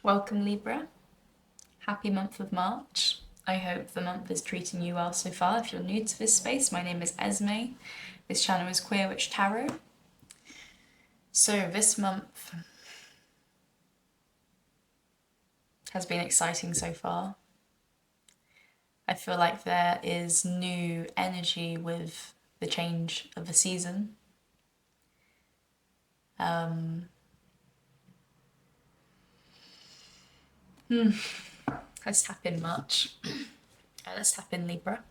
Welcome Libra, happy month of March. I hope the month is treating you well so far. If you're new to this space, my name is Esme. This channel is Queer Witch Tarot. So this month has been exciting so far. I feel like there is new energy with the change of the season. Let's tap in March. Let's tap in Libra.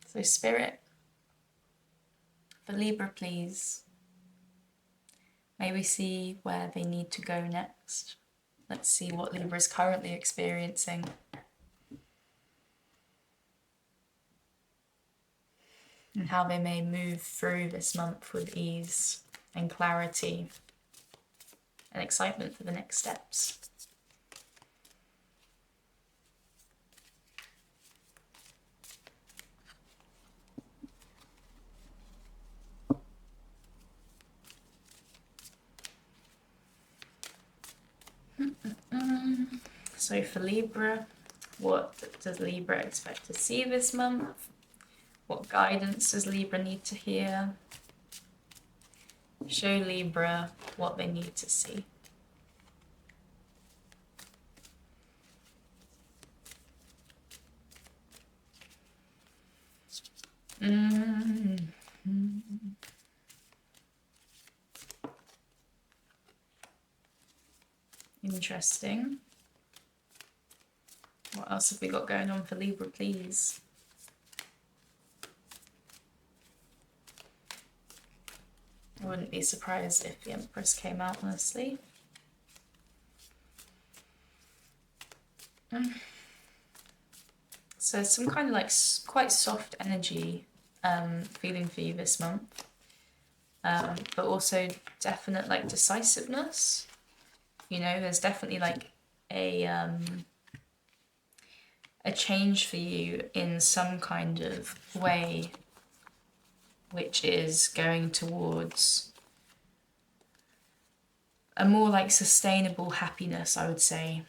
So Spirit, for Libra please, may we see where they need to go next. Let's see what Libra is currently experiencing. And how they may move through this month with ease and clarity and excitement for the next steps. So for Libra, what does Libra expect to see this month? What guidance does Libra need to hear? Show Libra what they need to see. Interesting. What else have we got going on for Libra, please? I wouldn't be surprised if the Empress came out, honestly. So some kind of like quite soft energy feeling for you this month. But also definite like decisiveness. You know, there's definitely like a change for you in some kind of way, which is going towards a more like sustainable happiness, I would say.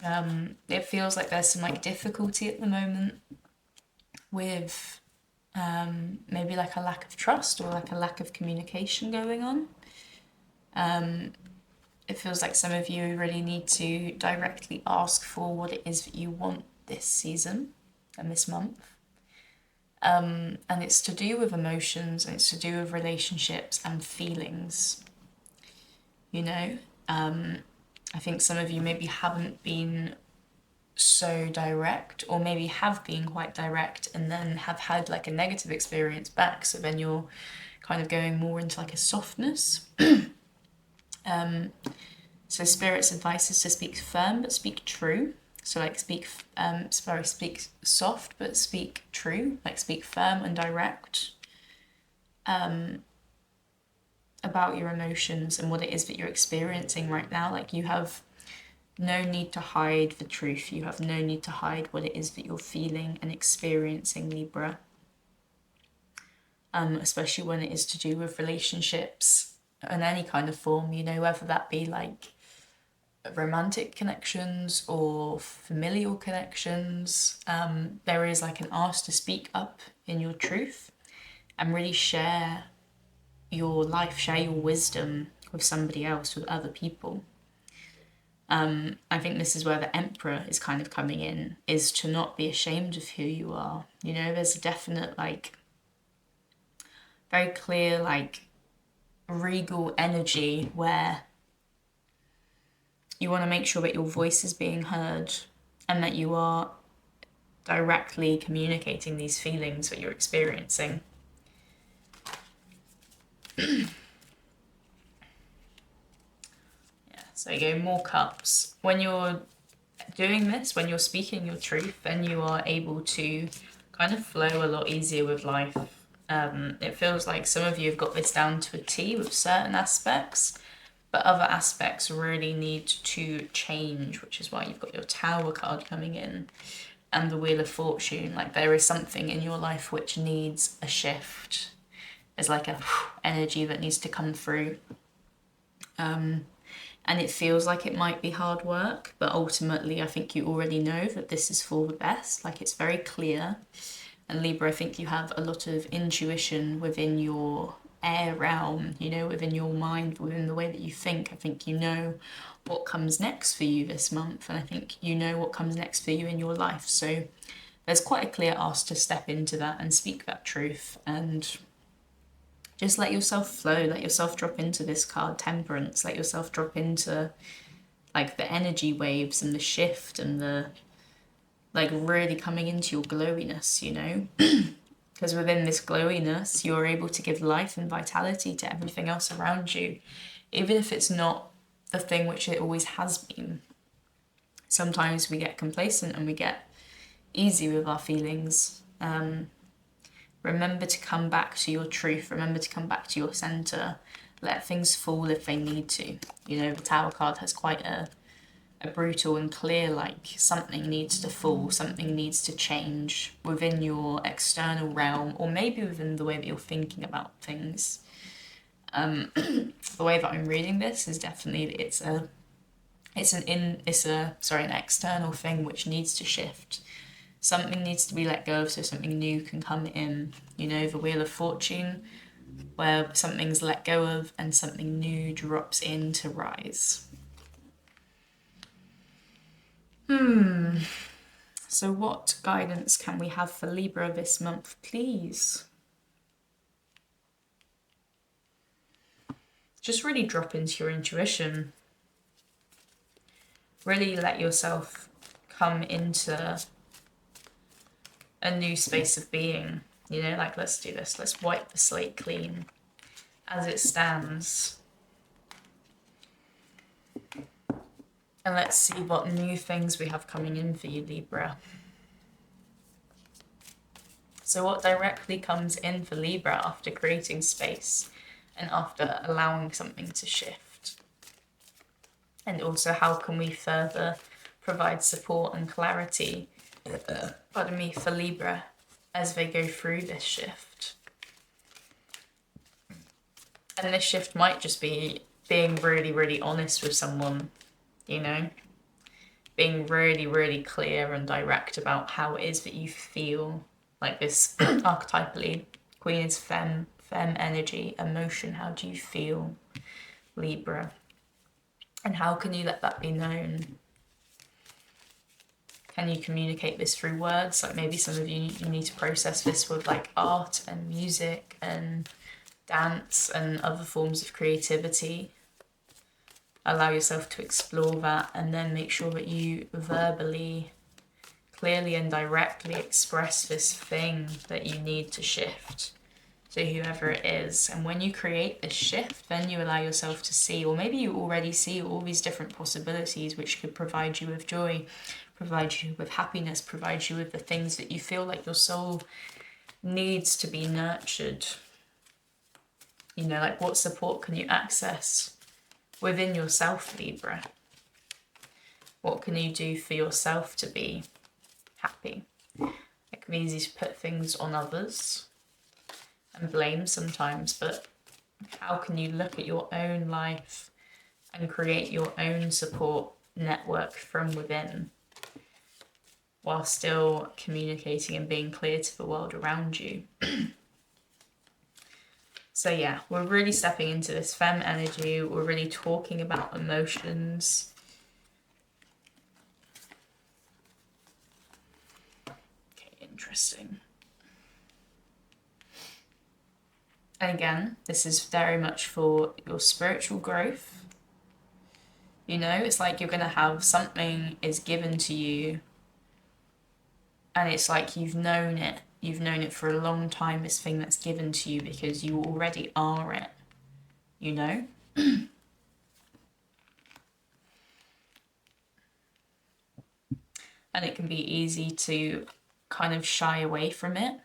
It feels like there's some like difficulty at the moment with maybe like a lack of trust or like a lack of communication going on. It feels like some of you really need to directly ask for what it is that you want this season and this month. And it's to do with emotions, and it's to do with relationships and feelings. You know, I think some of you maybe haven't been so direct, or maybe have been quite direct and then have had like a negative experience back. So then you're kind of going more into like a softness. So Spirit's advice is to speak firm but speak true. So like speak soft but speak true, like speak firm and direct about your emotions and what it is that you're experiencing right now. Like you have no need to hide the truth. You have no need to hide what it is that you're feeling and experiencing, Libra. Especially when it is to do with relationships in any kind of form, you know, whether that be like romantic connections or familial connections. There is like an ask to speak up in your truth and really share your life, share your wisdom with somebody else, with other people. I think this is where the Emperor is kind of coming in, is to not be ashamed of who you are. You know, there's a definite like very clear like regal energy where you want to make sure that your voice is being heard and that you are directly communicating these feelings that you're experiencing. Yeah, so you go more cups. When you're doing this, when you're speaking your truth, then you are able to kind of flow a lot easier with life. It feels like some of you have got this down to a T with certain aspects, but other aspects really need to change, which is why you've got your Tower card coming in and the Wheel of Fortune. Like there is something in your life which needs a shift. There's like a energy that needs to come through. And it feels like it might be hard work, but ultimately I think you already know that this is for the best. Like, it's very clear. And Libra, I think you have a lot of intuition within your air realm, you know, within your mind, within the way that you think. I think you know what comes next for you this month, and I think you know what comes next for you in your life. So there's quite a clear ask to step into that and speak that truth, and just let yourself flow, let yourself drop into this card, Temperance, let yourself drop into like the energy waves and the shift and the like really coming into your glowiness, you know? Because within this glowiness, you're able to give life and vitality to everything else around you, even if it's not the thing which it always has been. Sometimes we get complacent and we get easy with our feelings. Remember to come back to your truth. Remember to come back to your center. Let things fall if they need to. You know, the Tower card has quite a brutal and clear, like, something needs to fall, something needs to change within your external realm, or maybe within the way that you're thinking about things. The way that I'm reading this is definitely it's an external thing which needs to shift. Something needs to be let go of so something new can come in. You know, the Wheel of Fortune, where something's let go of and something new drops in to rise. So what guidance can we have for Libra this month, please? Just really drop into your intuition. Really let yourself come into a new space of being. You know, like, let's do this. Let's wipe the slate clean as it stands. And let's see what new things we have coming in for you, Libra. So what directly comes in for Libra after creating space and after allowing something to shift? And also, how can we further provide support and clarity, for Libra as they go through this shift? And this shift might just be being really, really honest with someone, you know? Being really, really clear and direct about how it is that you feel. Like this archetypally, Queen is femme energy, emotion. How do you feel, Libra? And how can you let that be known? Can you communicate this through words? Like, maybe some of you need to process this with like art and music and dance and other forms of creativity. Allow yourself to explore that, and then make sure that you verbally, clearly and directly express this thing that you need to shift to whoever it is. And when you create this shift, then you allow yourself to see, or maybe you already see, all these different possibilities which could provide you with joy, provide you with happiness, provide you with the things that you feel like your soul needs to be nurtured. You know, like, what support can you access within yourself, Libra? What can you do for yourself to be happy? It can be easy to put things on others and blame sometimes, but how can you look at your own life and create your own support network from within, while still communicating and being clear to the world around you? So yeah, we're really stepping into this femme energy. We're really talking about emotions. Okay, interesting. And again, this is very much for your spiritual growth. You know, it's like you're going to have something is given to you, and it's like you've known it. You've known it for a long time, this thing that's given to you, because you already are it, you know? And it can be easy to kind of shy away from it,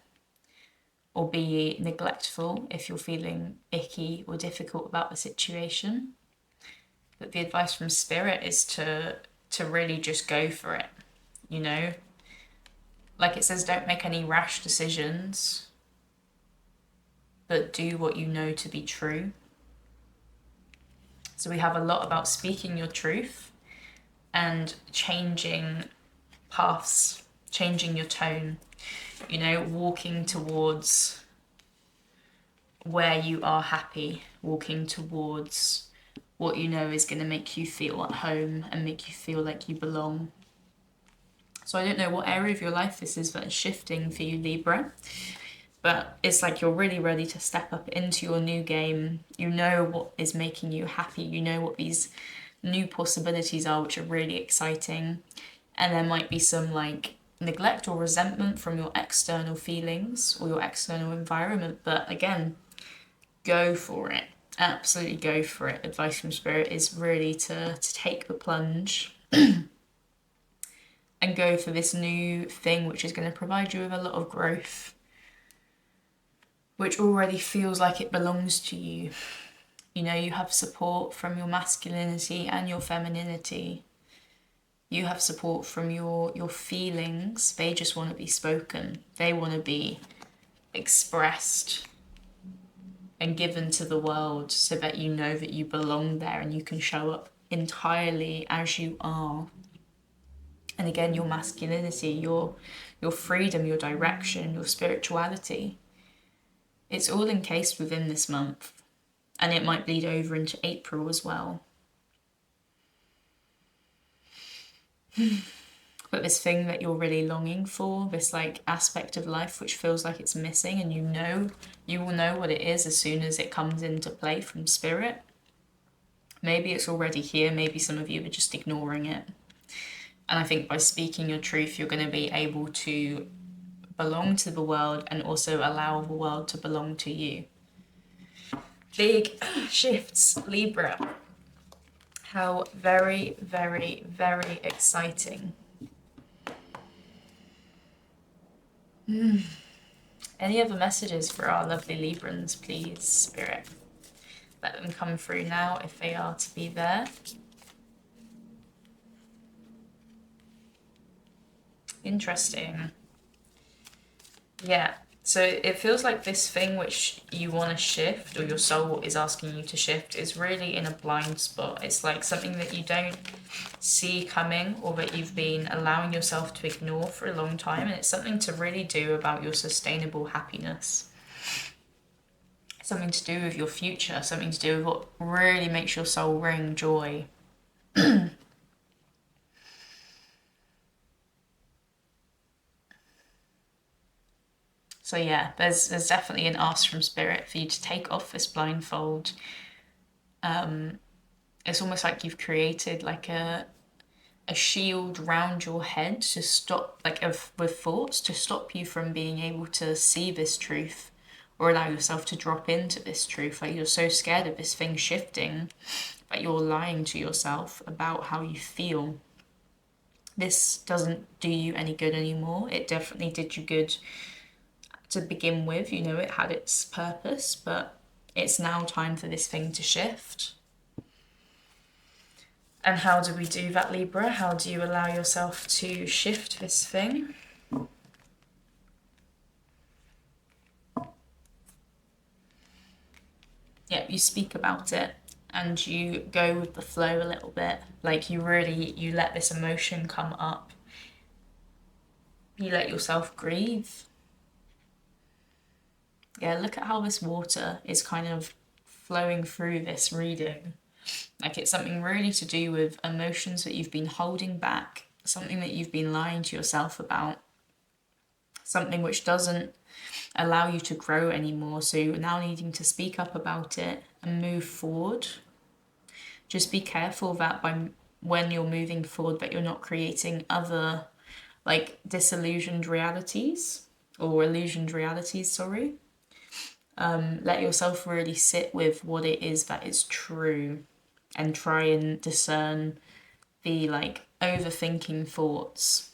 or be neglectful if you're feeling icky or difficult about the situation. But the advice from Spirit is to really just go for it, you know? Like it says, don't make any rash decisions. but do what you know to be true. So we have a lot about speaking your truth and changing paths, changing your tone, you know, walking towards where you are happy, walking towards what you know is going to make you feel at home and make you feel like you belong. So I don't know what area of your life this is that is shifting for you, Libra, but it's like you're really ready to step up into your new game. You know what is making you happy. You know what these new possibilities are, which are really exciting. And there might be some like neglect or resentment from your external feelings or your external environment. But again, go for it. Absolutely go for it. Advice from Spirit is really to take the plunge and go for this new thing, which is going to provide you with a lot of growth, which already feels like it belongs to you. You know, you have support from your masculinity and your femininity. You have support from your feelings. They just want to be spoken. They want to be expressed and given to the world so that you know that you belong there and you can show up entirely as you are. And again, your masculinity, your freedom, your direction, your spirituality, it's all encased within this month. And it might bleed over into April as well. But this thing that you're really longing for, this like aspect of life which feels like it's missing, and you will know what it is as soon as it comes into play from Spirit. Maybe it's already here, maybe some of you are just ignoring it. And I think by speaking your truth, you're going to be able to belong to the world and also allow the world to belong to you. Big shifts, Libra. How very, very, very exciting. Any other messages for our lovely Librans, please, Spirit? Let them come through now if they are to be there. Interesting. Yeah, so it feels like this thing which you want to shift, or your soul is asking you to shift, is really in a blind spot. It's like something that you don't see coming, or that you've been allowing yourself to ignore for a long time, and it's something to really do about your sustainable happiness. Something to do with your future, something to do with what really makes your soul ring joy. So yeah, there's definitely an ask from Spirit for you to take off this blindfold. It's almost like you've created like a shield round your head to stop, like with thoughts, to stop you from being able to see this truth or allow yourself to drop into this truth. Like you're so scared of this thing shifting that you're lying to yourself about how you feel. This doesn't do you any good anymore. It definitely did you good to begin with, you know, it had its purpose, but it's now time for this thing to shift. And how do we do that, Libra? How do you allow yourself to shift this thing? Yeah, you speak about it and you go with the flow a little bit. Like you let this emotion come up. You let yourself breathe. Yeah, look at how this water is kind of flowing through this reading. Like it's something really to do with emotions that you've been holding back, something that you've been lying to yourself about, something which doesn't allow you to grow anymore. So you're now needing to speak up about it and move forward. Just be careful that when you're moving forward that you're not creating other like disillusioned realities or illusioned realities, sorry. Let yourself really sit with what it is that is true and try and discern the like overthinking thoughts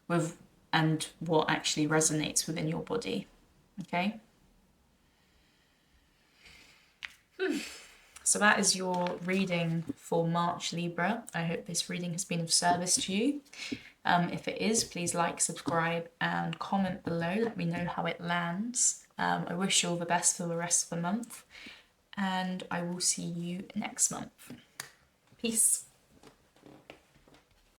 with and what actually resonates within your body. Okay? So that is your reading for March, Libra. I hope this reading has been of service to you. If it is, please like, subscribe and comment below. Let me know how it lands. I wish you all the best for the rest of the month, and I will see you next month. Peace.